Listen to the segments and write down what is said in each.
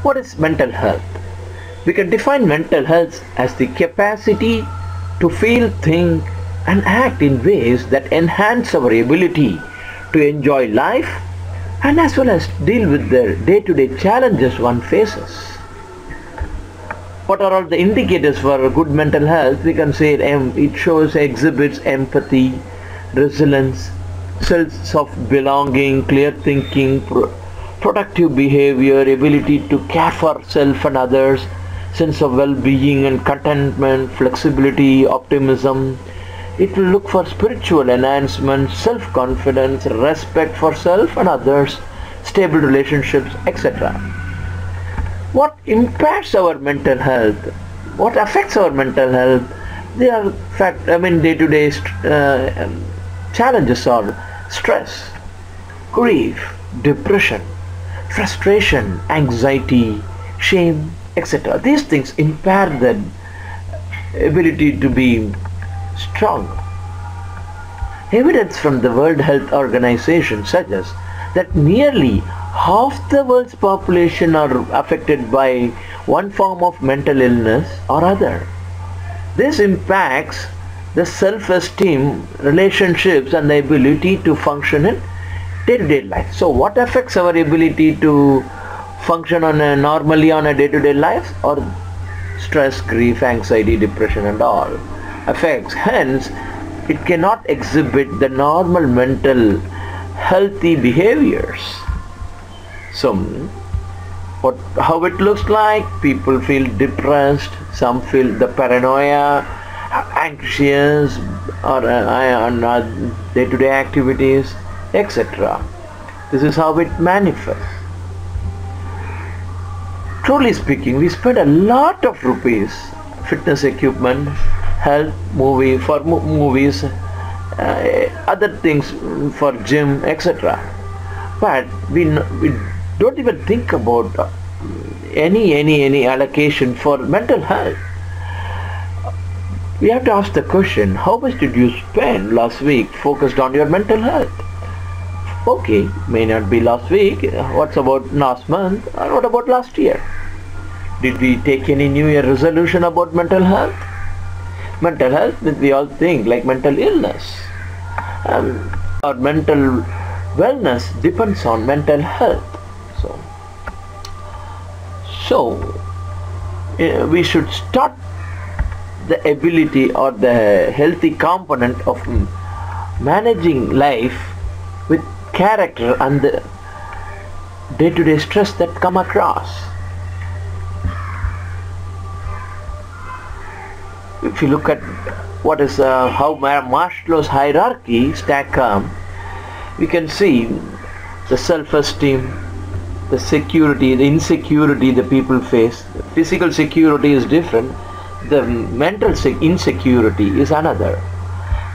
What is mental health? We can define mental health as the capacity to feel, think and act in ways that enhance our ability to enjoy life and as well as deal with the day-to-day challenges one faces. What are all the indicators for good mental health? We can say it exhibits empathy, resilience, sense of belonging, clear thinking, productive behavior, ability to care for self and others, sense of well-being and contentment, flexibility, optimism. It will look for spiritual enhancement, self-confidence, respect for self and others, stable relationships, etc. What impairs our mental health? What affects our mental health? They are day-to-day challenges are stress, grief, depression, frustration, anxiety, shame, etc. These things impair the ability to be strong. Evidence from the World Health Organization suggests that nearly half the world's population are affected by one form of mental illness or other. This impacts the self-esteem, relationships and the ability to function in day-to-day life. So what affects our ability to function normally on a day-to-day life? Or stress, grief, anxiety, depression and all affects. Hence, it cannot exhibit the normal mental healthy behaviors. So, how it looks like? People feel depressed, some feel the paranoia, anxious or on day-to-day activities, etc. This is how it manifests. Truly speaking, we spend a lot of rupees, fitness equipment, health, movies, other things for gym, etc. But we don't even think about any allocation for mental health. We have to ask the question, how much did you spend last week focused on your mental health? Okay, may not be last week. What's about last month? Or what about last year? Did we take any New Year resolution about mental health? Mental health, we all think like mental illness. Our mental wellness depends on mental health. So we should start the ability or the healthy component of managing life with character and the day-to-day stress that come across. If you look at what is how Maslow's hierarchy stack up, we can see the self-esteem, the security, the insecurity the people face. Physical security is different. The mental insecurity is another.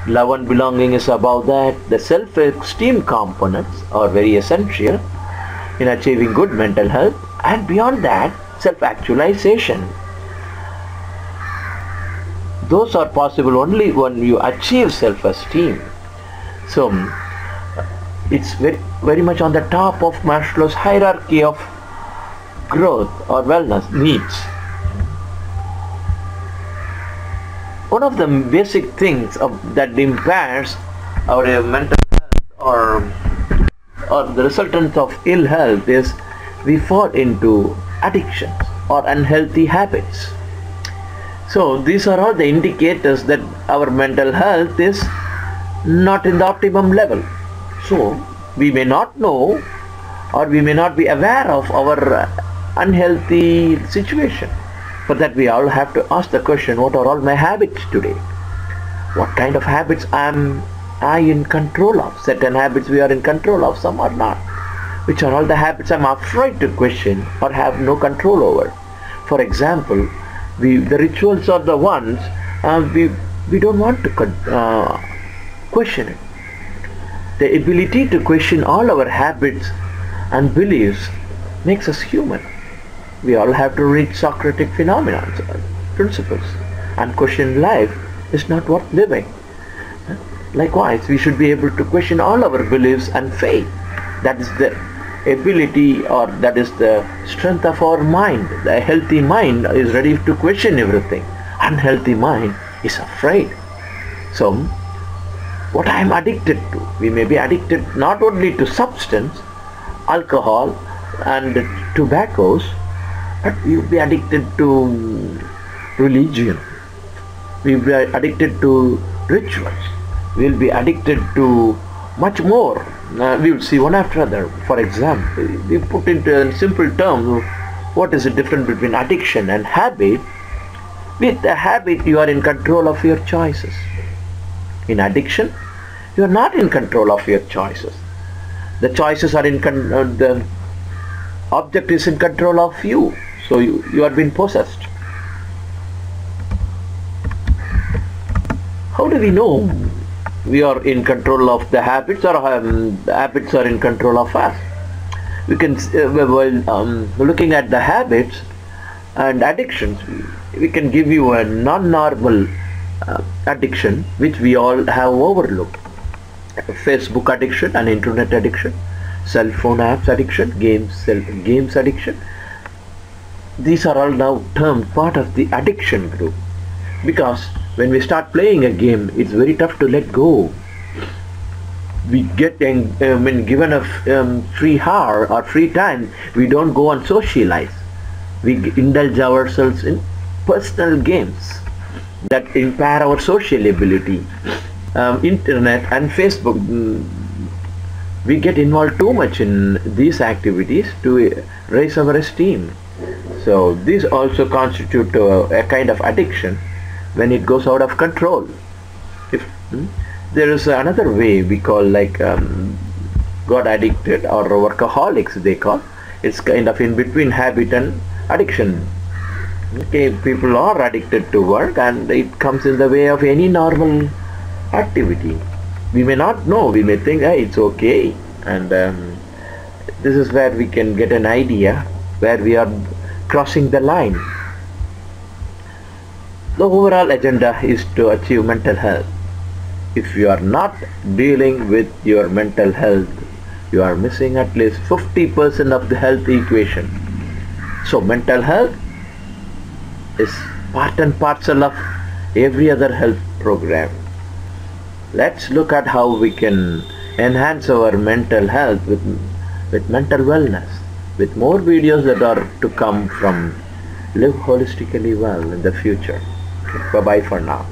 Love and belonging is above that. The self-esteem components are very essential in achieving good mental health, and beyond that, self-actualization. Those are possible only when you achieve self-esteem. So it's very much on the top of Maslow's hierarchy of growth or wellness needs. One of the basic things that impairs our mental health or the resultant of ill health is we fall into addictions or unhealthy habits. So these are all the indicators that our mental health is not in the optimum level. So we may not know or we may not be aware of our unhealthy situation. For that we all have to ask the question, what are all my habits today? What kind of habits am I in control of? Certain habits we are in control of, some are not. Which are all the habits I'm afraid to question or have no control over? For example, the rituals are the ones we don't want to question it. The ability to question all our habits and beliefs makes us human. We all have to reach Socratic phenomena, principles, and question life is not worth living. Likewise, we should be able to question all our beliefs and faith. That is the ability, or that is the strength of our mind. The healthy mind is ready to question everything. Unhealthy mind is afraid. So what I am addicted to, we may be addicted not only to substance, alcohol and tobaccos, but we will be addicted to religion. We will be addicted to rituals. We will be addicted to much more. We will see one after other. For example, we put into simple terms what is the difference between addiction and habit. With a habit, you are in control of your choices. In addiction, you are not in control of your choices. The choices are the object is in control of you. So you are being possessed. How do we know we are in control of the habits, or the habits are in control of us? We can, while looking at the habits and addictions, we can give you a non-normal addiction which we all have overlooked. Facebook addiction and internet addiction, cell phone apps addiction, games addiction. These are all now termed part of the addiction group, because when we start playing a game, it's very tough to let go. We get when given a free hour or free time, we don't go and socialize. We indulge ourselves in personal games that impair our social ability. Internet and Facebook, we get involved too much in these activities to raise our esteem. So these also constitute a kind of addiction when it goes out of control. If there is another way we call like got addicted, or workaholics they call. It's kind of in between habit and addiction. Okay, people are addicted to work and it comes in the way of any normal activity. We may not know, we may think, hey, it's okay, and this is where we can get an idea where we are crossing the line. The overall agenda is to achieve mental health. If you are not dealing with your mental health, you are missing at least 50% of the health equation. So mental health is part and parcel of every other health program. Let's look at how we can enhance our mental health with mental wellness, with more videos that are to come from Live Holistically Well in the future. Okay, bye bye for now.